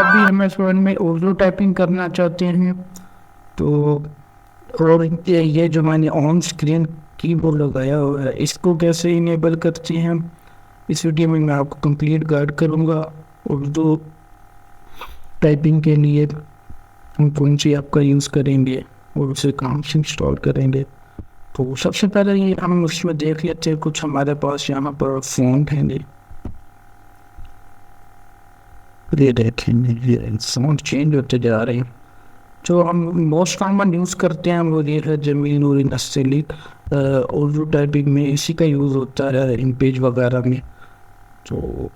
भी MS word में Urdu typing करना चाहते हैं तो, और ये जो मैंने ऑन स्क्रीन कीबोर्ड लगाया हुआ है इसको कैसे इनेबल करते हैं इस वीडियो में मैं आपको कंप्लीट गाइड करूँगा। उर्दू टाइपिंग के लिए हम कौन सी ऐप का यूज़ करेंगे और उसे कहाँ से इंस्टॉल करेंगे। तो सबसे पहले ये हम उसमें देख लेते हैं, कुछ हमारे पास यहाँ पर फ़ॉन्ट हैं, ये देखेंगे ये साउंड चेंज होते जा रहे हैं। जो हम मोस्ट कॉमन यूज़ करते हैं वो ये है जमीन और नस्ली उर्दू टाइपिंग में इसी का यूज़ होता है इन पेज वगैरह में, तो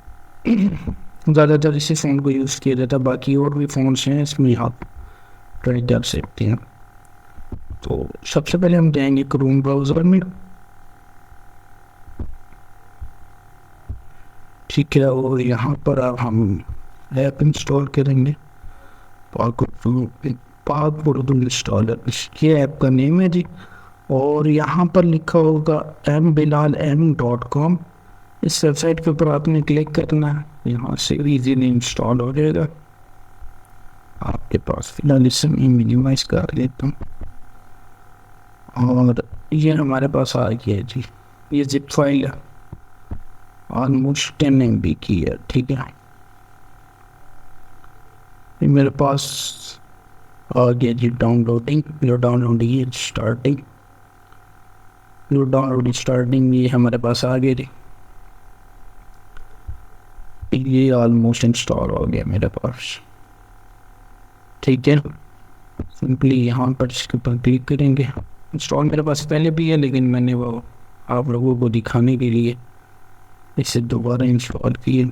ज़्यादातर इसी फ़ोन को यूज़ किया जाता है। बाकी और भी फ़ोन्स हैं इसमें आप ट्राई कर सकते हैं। तो सबसे पहले हम जाएंगे क्रोम ब्राउज़र में, ठीक है, और यहाँ पर अब हम ऐप इंस्टॉल करेंगे पाक उर्दू इंस्टॉलर, ये ऐप का नेम है जी। और यहाँ पर लिखा होगा mbilalm.com, इस वेबसाइट के ऊपर आपने क्लिक करना है, यहाँ से इजीली इंस्टॉल हो जाएगा आपके पास। फिलहाल इसे मैं मिनिमाइज कर लेता हूँ और ये हमारे पास आ गया है जी। ये जिप फाइल है, ऑलमोस्ट 10 MB की है, ठीक है। ये मेरे पास आ गया जी downloading, your downloading starting, your downloading starting, ये हमारे पास आ गया जी। ये ऑलमोस्ट इंस्टॉल हो गया मेरे पास, ठीक है। सिंपली यहाँ पर इसके ऊपर क्लिक करेंगे। इंस्टॉल मेरे पास पहले भी है लेकिन मैंने वो आप लोगों को दिखाने के लिए इसे दोबारा इंस्टॉल किए।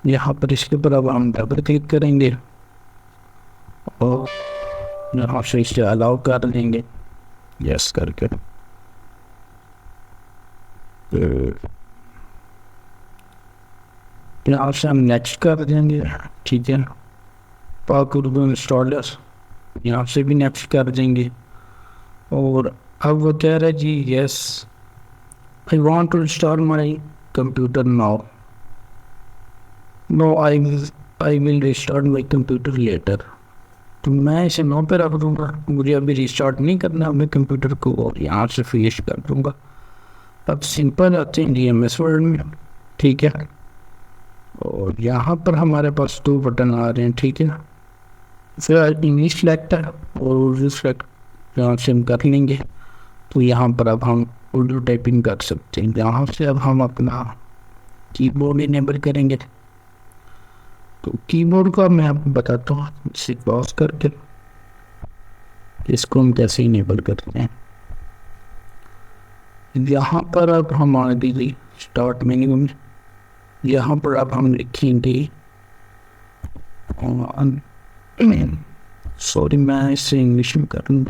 यहाँ पर इसके ऊपर अब हम डबल क्लिक करेंगे और यहाँ से इसे अलाउ कर देंगे यस करके। यहाँ से हम नेक्स्ट कर देंगे, ठीक है। पाक उर्दू इंस्टॉलर यहाँ से भी नेक्स्ट कर देंगे। और अब वो कह रहा है जी yes I want to install my computer now, no I will restart my computer later. तो मैं इसे नो पे रख दूँगा, मुझे अभी रिस्टार्ट नहीं करना अपने कंप्यूटर को, और यहाँ से फिनिश कर दूँगा। अब सिंपल आते हैं MS वर्ड में, ठीक है। और यहाँ पर हमारे पास 2 बटन आ रहे हैं, ठीक है। फिर इंग्लिश सेलेक्ट है और उर्दू सेलेक्ट यहाँ से हम कर लेंगे। तो यहाँ पर अब हम उर्दू टाइपिंग कर सकते हैं। यहाँ से अब हम अपना कीबोर्ड इनेबल करेंगे। तो कीबोर्ड का मैं आपको बताता हूँ, इसे पॉज करके इसको हम कैसे इनेबल करते हैं। यहाँ पर अब हम आ गए स्टार्ट मेन्यू में, यहाँ पर अब हम लिखेंगे सॉरी मैं इसे इंग्लिश में कर लूँ,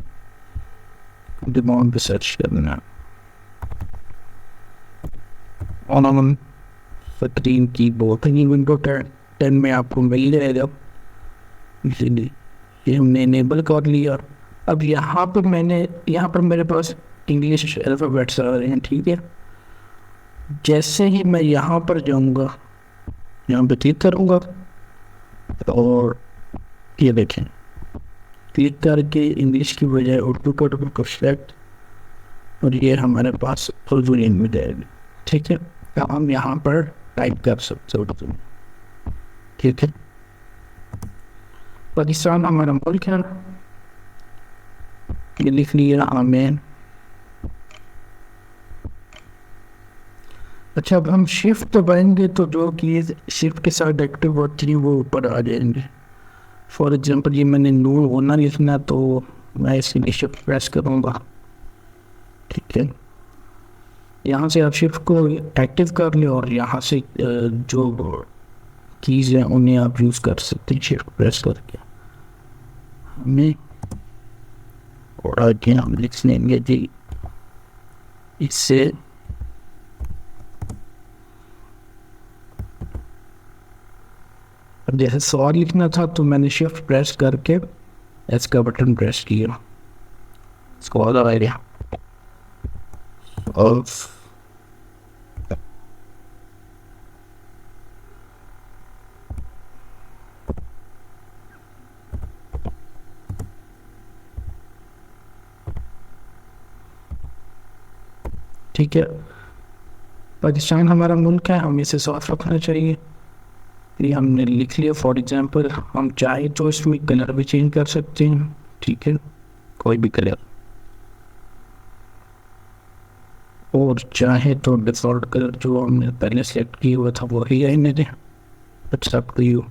दिमाग पे सर्च करना ऑन स्क्रीन कीबोर्ड विंडो 10 में आपको मिल जाएगा, इसीलिए ये हमने इनेबल कर लिया। अब यहाँ पर मेरे पास इंग्लिश अल्फ़ाबेट्स आ रहे हैं, ठीक है। जैसे ही मैं यहाँ पर जाऊँगा, यहाँ पे क्लिक करूँगा और ये देखें क्लिक करके इंग्लिश की बजाय उर्दू को सेलेक्ट, और ये हमारे पास उर्दू लैंग्वेज आएगी, ठीक है। तो हम यहाँ पर टाइप कर सकते उर्दू, ठीक है। पाकिस्तान हमारा मुल्क है, ये लिख लिया आमीन। अच्छा, अब हम शिफ्ट दबाएंगे तो जो कि शिफ्ट के साथ एक्टिव होती है वो ऊपर आ जाएंगे। फॉर एग्जांपल ये मैंने नूर होना लिखना, तो मैं इसके लिए शिफ्ट प्रेस करूँगा, ठीक है। यहाँ से आप शिफ्ट को एक्टिव कर ले और यहाँ से जो कीज़ हैं उन्हें आप यूज़ कर सकते हैं शिफ्ट प्रेस करके। हमें और आगे हम लिख लेंगे जी इससे अब जैसे सवाल लिखना था तो मैंने शिफ्ट प्रेस करके एस का बटन प्रेस किया, इसको और आएगा और ठीक है, पाकिस्तान हमारा मुल्क है, हमें इसे साफ रखना चाहिए। ये हमने लिख लिया। फॉर एग्जांपल हम चाहे तो इसमें कलर भी चेंज कर सकते हैं, ठीक है, कोई भी कलर, और चाहे तो डिफ़ॉल्ट कलर जो हमने पहले सेलेक्ट किया हुआ था वो ही रहने दें। इट्स अप टू यू,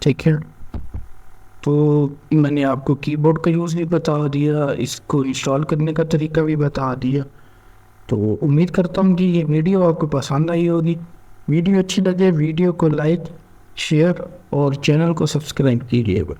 ठीक है। तो मैंने आपको कीबोर्ड का यूज़ भी बता दिया, इसको इंस्टॉल करने का तरीका भी बता दिया। तो उम्मीद करता हूँ कि ये वीडियो आपको पसंद आई होगी। वीडियो अच्छी लगे वीडियो को लाइक, शेयर और चैनल को सब्सक्राइब कीजिएगा।